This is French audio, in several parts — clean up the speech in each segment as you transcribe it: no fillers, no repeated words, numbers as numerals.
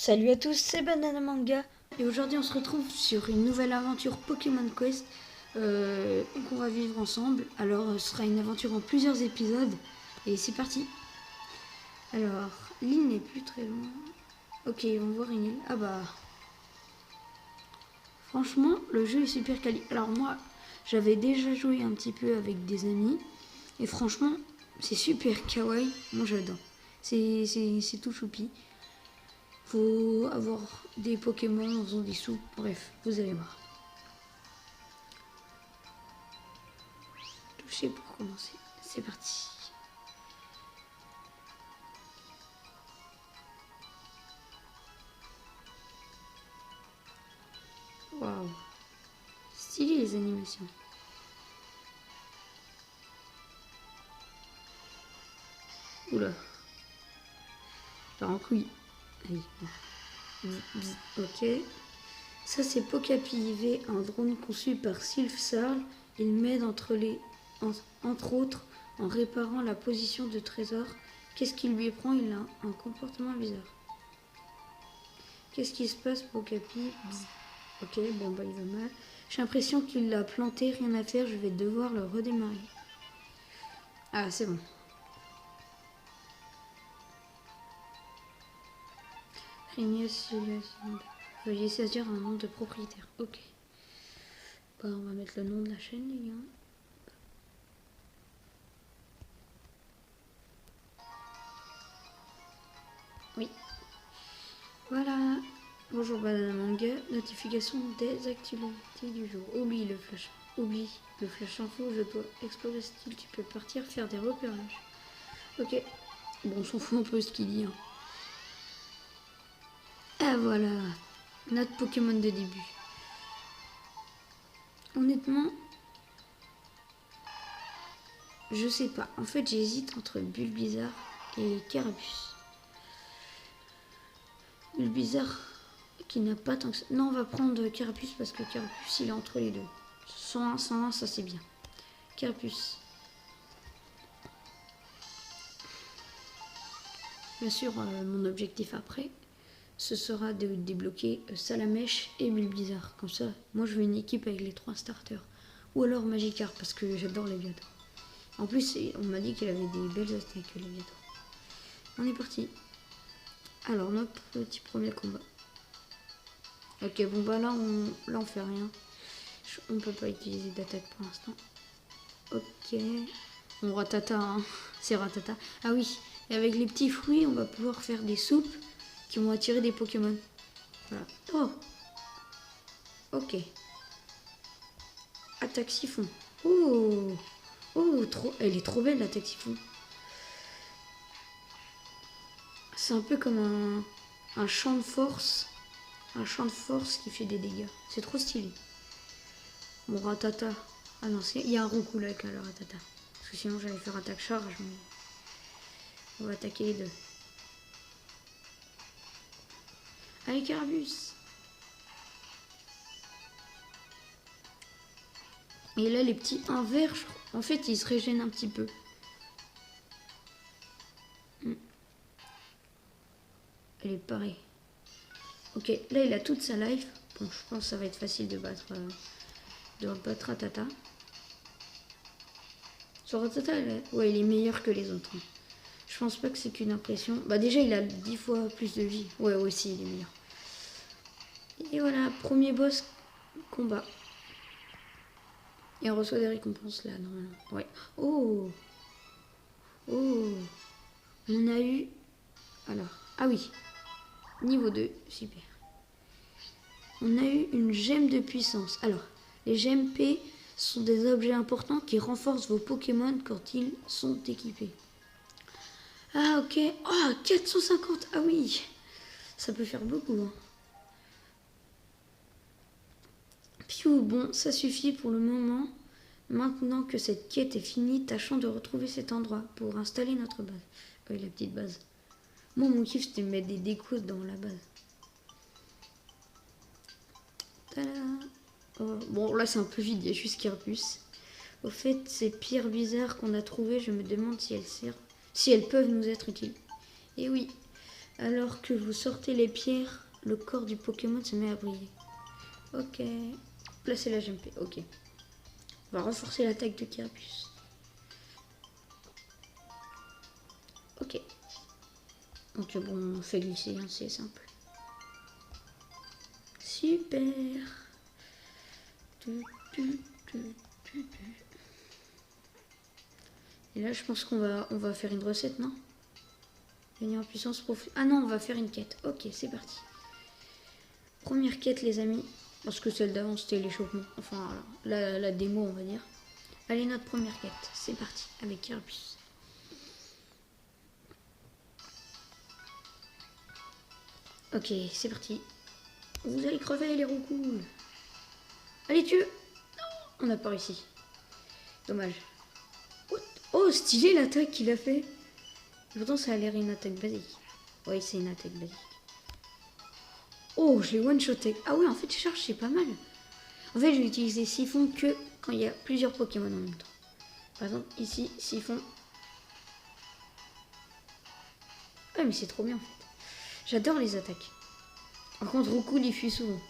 Salut à tous, c'est Banana Manga et aujourd'hui on se retrouve sur une nouvelle aventure Pokémon Quest qu'on va vivre ensemble. Alors ce sera une aventure en plusieurs épisodes et c'est parti. Alors l'île n'est plus très loin. Ok, on va voir une île. Ah bah franchement le jeu est super quali. Alors moi j'avais déjà joué un petit peu avec des amis et franchement c'est super kawaii, moi j'adore. C'est tout choupi. Faut avoir des Pokémon en faisant des sous. Bref, vous allez voir. Toucher pour commencer. C'est parti. Waouh. Stylé les animations. Oula. Par en couille. Allez. Ok. Ça c'est Pokapi IV, un drone conçu par Sylph Sarl. Il m'aide entre autres en réparant la position de trésor. Qu'est-ce qui lui prend? Il a un comportement bizarre. Qu'est-ce qui se passe Pokapi? Ok, bon bah il va mal. J'ai l'impression qu'il l'a planté, rien à faire, je vais devoir le redémarrer. Ah c'est bon. Veuillez saisir un nom de propriétaire. Ok. Bah, on va mettre le nom de la chaîne, les gars. Oui. Voilà. Bonjour Banana Manga. Notification des activités du jour. Oublie le flash info. Je dois explorer ce style. Tu peux partir faire des repérages. Ok. Bon, on s'en fout un peu ce qu'il dit. Hein. Ah voilà. Notre Pokémon de début. Honnêtement, je sais pas. En fait, j'hésite entre Bulbizarre et Carapuce. Bulbizarre qui n'a pas tant que ça. Non, on va prendre Carapuce parce que Carapuce il est entre les deux. 101, 101, ça c'est bien. Carapuce. Bien sûr, mon objectif après, ce sera de débloquer Salamèche et Bulbizarre. Comme ça, moi je veux une équipe avec les 3 starters. Ou alors Magikarp parce que j'adore les Léviathan. En plus, on m'a dit qu'il avait des belles attaques les Léviathan. On est parti. Alors, notre petit premier combat. Ok, bon bah là on fait rien. On peut pas utiliser d'attaque pour l'instant. Ok. On Ratata, hein. C'est Ratata. Ah oui, et avec les petits fruits, on va pouvoir faire des soupes qui vont attirer des Pokémon. Voilà. Oh. Ok. Attaque siphon. Oh. Oh, trop. Elle est trop belle l'attaque siphon. C'est un peu comme un champ de force. Un champ de force qui fait des dégâts. C'est trop stylé. Mon Ratata. Ah non, il y a un Roucoule avec le Ratata. Parce que sinon j'allais faire attaque charge. Mais on va attaquer les deux. Allez, Carapuce. Et là, les petits invers, en fait, ils se régènent un petit peu. Elle est pareille. Ok, là, il a toute sa life. Bon, je pense que ça va être facile de battre Ratata. Sur Ratata, ouais, il est meilleur que les autres. Hein. Je pense pas que c'est qu'une impression. Bah déjà, il a 10 fois plus de vie. Ouais, aussi, il est meilleur. Et voilà, premier boss combat. Et on reçoit des récompenses là, normalement. Ouais. Oh. Oh. On a eu... Alors, ah oui. Niveau 2, super. On a eu une gemme de puissance. Alors, les gemmes P sont des objets importants qui renforcent vos Pokémon quand ils sont équipés. Ah ok. Oh, 450. Ah oui. Ça peut faire beaucoup. Hein. Piou, bon, ça suffit pour le moment. Maintenant que cette quête est finie, tâchons de retrouver cet endroit pour installer notre base. Oui, la petite base. Moi, mon kiff, c'était de mettre des décos dans la base. Tada. Oh, bon, là, c'est un peu vide, il y a juste Carapuce. Au fait, ces pierres bizarres qu'on a trouvées, je me demande si elles peuvent nous être utiles. Et oui, Alors que vous sortez les pierres, le corps du Pokémon se met à briller. Ok. Placez la GMP. Ok. On va renforcer l'attaque de Carapuce. Ok. Donc bon, on fait glisser, hein, c'est simple. Super. Et là, je pense qu'on va faire une recette, non? Gagner en puissance profond. Ah non, on va faire une quête. Ok, c'est parti. Première quête, les amis. Parce que celle d'avant, c'était l'échauffement. Enfin, la démo, on va dire. Allez, notre première quête. C'est parti, avec Carapuce. Ok, c'est parti. Vous allez crever, les roucoules. Allez, tue. Non, on n'a pas réussi. Dommage. Oh, stylé l'attaque qu'il a fait. Pourtant, ça a l'air une attaque basique. Oui, c'est une attaque basique. Oh, je l'ai one-shoté. Ah oui, en fait, charge, c'est pas mal. En fait, je vais utiliser Siphon que quand il y a plusieurs Pokémon en même temps. Par exemple, ici, Siphon. Ah, mais c'est trop bien, en fait. J'adore les attaques. Par contre, Roucoule, il fuit souvent.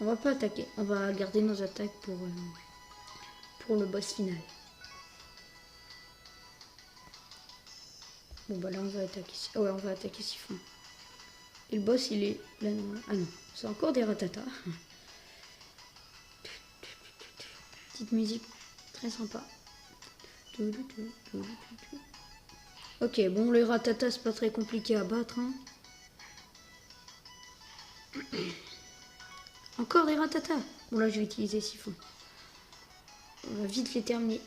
On va pas attaquer. On va garder nos attaques pour le boss final. Bon, bah là, on va attaquer. Oh, ouais, on va attaquer Siphon. Et le boss, il est là. Ah non, c'est encore des Rattata. Petite musique très sympa. Ok, bon, les Rattata, c'est pas très compliqué à battre. Hein. Encore des Rattata. Bon, là, je vais utiliser Siphon. On va vite les terminer.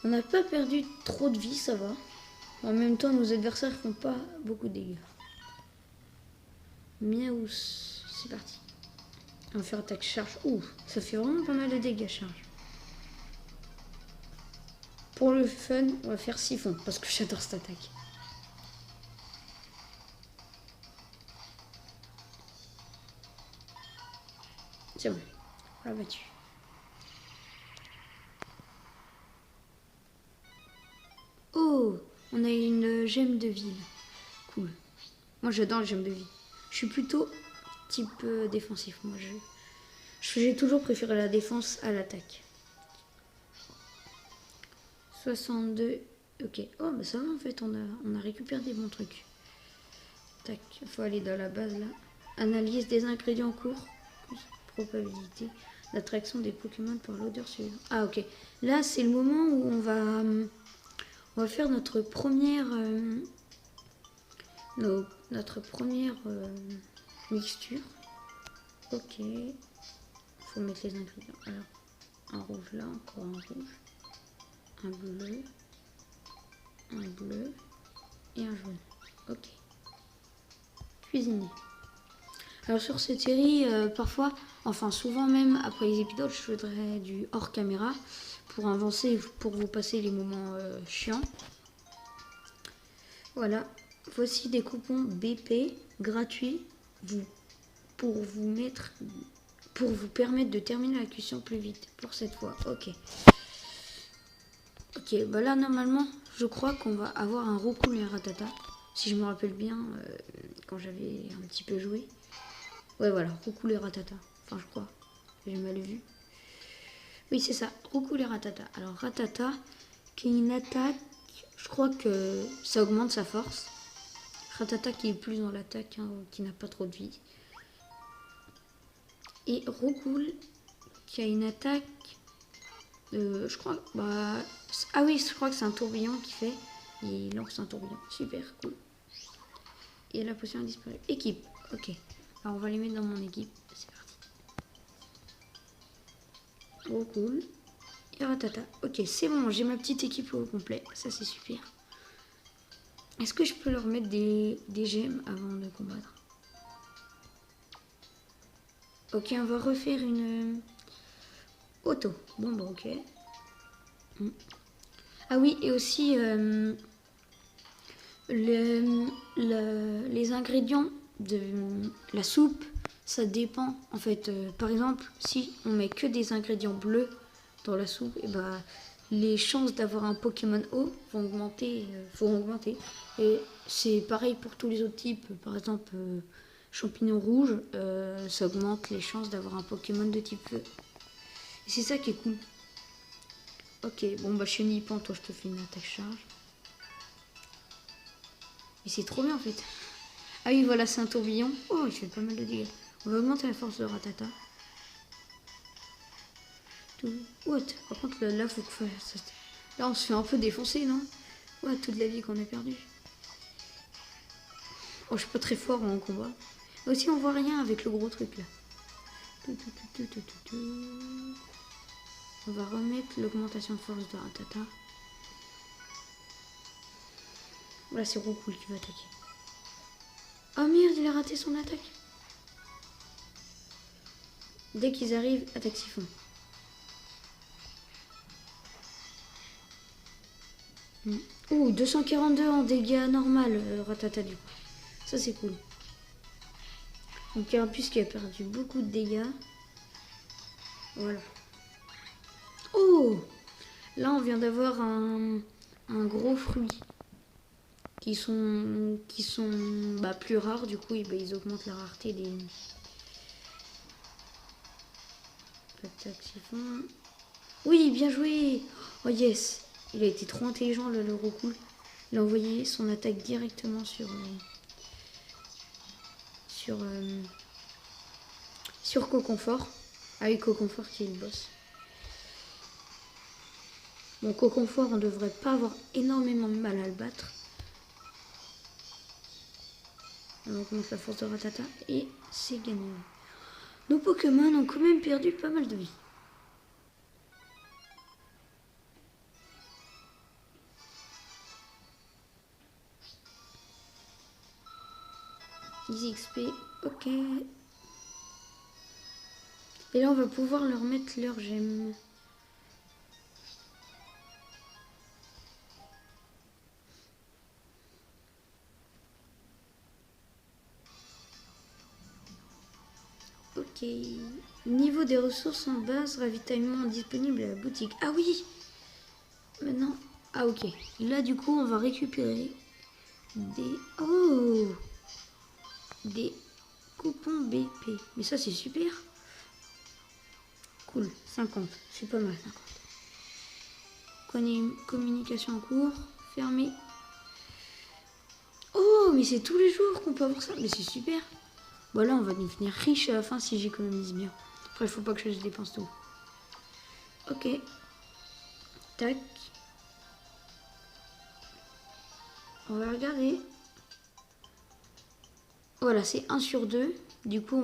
On n'a pas perdu trop de vie, ça va. En même temps, nos adversaires font pas beaucoup de dégâts. Miaous, c'est parti. On va faire attaque charge. Ouh, ça fait vraiment pas mal de dégâts charge. Pour le fun, on va faire Siphon, parce que j'adore cette attaque. C'est bon, on l'a battu. Oh, on a une gemme de ville. Cool. Moi, j'adore les gemmes de vie. Je suis plutôt type défensif. Moi, j'ai toujours préféré la défense à l'attaque. 62. Ok. Oh, bah ça va en fait. On a récupéré des bons trucs. Tac. Il faut aller dans la base là. Analyse des ingrédients en cours. Probabilité d'attraction des Pokémon par l'odeur suivante. Ah, ok. Là, c'est le moment où on va faire notre première. Notre première mixture. Ok. Faut mettre les ingrédients. Alors, un rouge là, encore un rouge. Un bleu et un jaune. Ok. Cuisiner. Alors sur cette série, parfois, enfin souvent même après les épisodes, je ferai du hors caméra pour avancer, pour vous passer les moments chiants. Voilà. Voici des coupons BP gratuits pour vous permettre de terminer la cuisson plus vite pour cette fois. Ok. Ok, bah là normalement, je crois qu'on va avoir un Roucoule et un Rattata. Si je me rappelle bien, quand j'avais un petit peu joué. Ouais, voilà, Roucoule et Rattata. Enfin, je crois. J'ai mal vu. Oui, c'est ça, Roucoule et Rattata. Alors, Rattata, qui est une attaque, je crois que ça augmente sa force. Rattata qui est plus dans l'attaque, hein, qui n'a pas trop de vie. Et Roucoule, qui a une attaque, je crois, ah oui, je crois que c'est un tourbillon qui fait. Il lance un tourbillon, super cool. Et la potion a disparu. Équipe, ok. Alors on va les mettre dans mon équipe, c'est parti. Roucoule et Rattata. Ok, c'est bon, j'ai ma petite équipe au complet, ça c'est super. Est-ce que je peux leur mettre des gemmes avant de combattre? Ok, on va refaire une auto. Bon, bah ok. Ah oui, et aussi les ingrédients de la soupe, ça dépend. En fait, par exemple, si on met que des ingrédients bleus dans la soupe, et bah les chances d'avoir un Pokémon eau vont augmenter. Et c'est pareil pour tous les autres types. Par exemple, champignon rouge, ça augmente les chances d'avoir un Pokémon de type feu. Et c'est ça qui est cool. Ok, bon bah Chenipan, toi je te fais une attaque charge. Et c'est trop bien en fait. Ah oui, voilà, c'est un tourbillon. Oh, il fait pas mal de dégâts. On va augmenter la force de Rattata. What? Par contre, là, faut que... Là, on se fait un peu défoncer, non? Ouais, toute la vie qu'on a perdue. Oh, je suis pas très fort en combat. Aussi, on voit rien avec le gros truc, là. On va remettre l'augmentation de force de Rattata. Là, c'est Roucoule qui va attaquer. Oh merde, il a raté son attaque. Dès qu'ils arrivent, attaque siphon. Ouh, 242 en dégâts normal, Rattata du coup. Ça c'est cool. Donc Carapuce qui a perdu beaucoup de dégâts. Voilà. Oh! Là on vient d'avoir un gros fruit. Qui sont plus rares, du coup ils augmentent la rareté des... Attaque siphon. Oui, bien joué! Oh yes! Il a été trop intelligent le Roucoule. Il a envoyé son attaque directement sur Coconfort. Ah oui, Coconfort qui est le boss. Bon, Coconfort, on devrait pas avoir énormément de mal à le battre. On augmente la force de Rattata et c'est gagné. Nos Pokémon ont quand même perdu pas mal de vie. Easy XP, ok. Et là, on va pouvoir leur mettre leur gemme. Ok. Niveau des ressources en base, ravitaillement disponible à la boutique. Ah oui! Maintenant. Ah ok. Là, du coup, on va récupérer des... Oh! Des coupons BP. Mais ça, c'est super. Cool. 50. C'est pas mal, 50. Communication en cours. Fermé. Oh, mais c'est tous les jours qu'on peut avoir ça. Mais c'est super. Bon, là, on va devenir riche à la fin si j'économise bien. Après, il faut pas que je dépense tout. Ok. Tac. On va regarder. Voilà, c'est 1 sur 2. Du coup,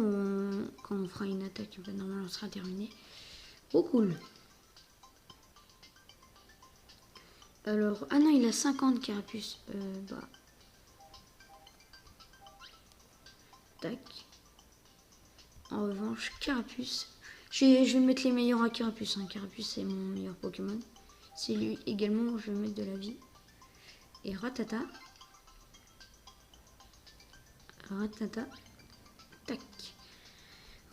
quand on fera une attaque, ben, normalement, on sera terminé. Oh, cool. Alors, ah non, il a 50 Carapuce. Bah. Tac. En revanche, Carapuce. Je vais mettre les meilleurs à Carapuce. Hein. Carapuce, c'est mon meilleur Pokémon. C'est lui également, je vais mettre de la vie. Et Rattata. Rattata. Tac.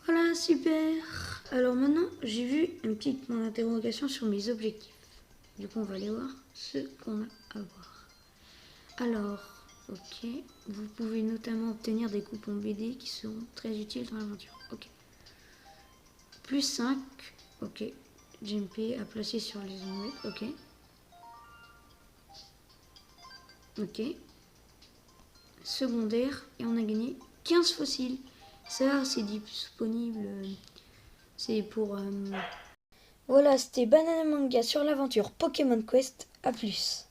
Voilà, super. Alors maintenant, j'ai vu une petite point d'interrogation sur mes objectifs. Du coup, on va aller voir ce qu'on a à voir. Alors, ok. Vous pouvez notamment obtenir des coupons BD qui seront très utiles dans l'aventure. Ok. Plus 5. Ok. GMP à placer sur les omelettes. Ok. Ok. Secondaire. Et on a gagné 15 fossiles. Ça, c'est disponible. C'est pour... Voilà, c'était Banana Manga sur l'aventure Pokémon Quest. A plus.